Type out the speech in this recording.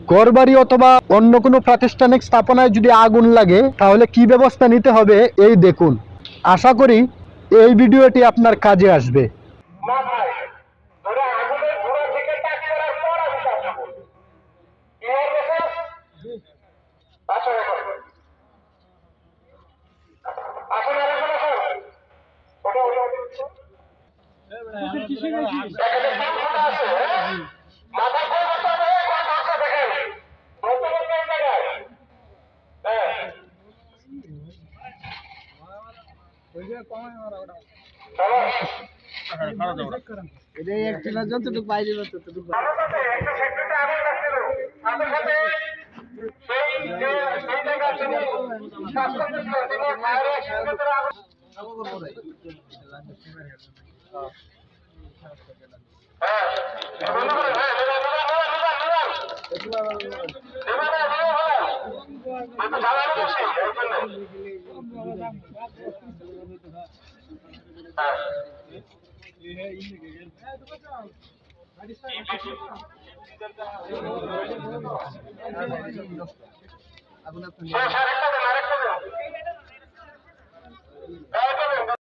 ঘরবাড়ি অথবা অন্য কোনো প্রাতিষ্ঠানিক স্থাপনায় যদি আগুন লাগে তাহলে কি ব্যবস্থা নিতে হবে এই দেখুন। আশা করি এই ভিডিওটি আপনার কাজে আসবে। যতটুকু বাইরে ততটুকু আগুন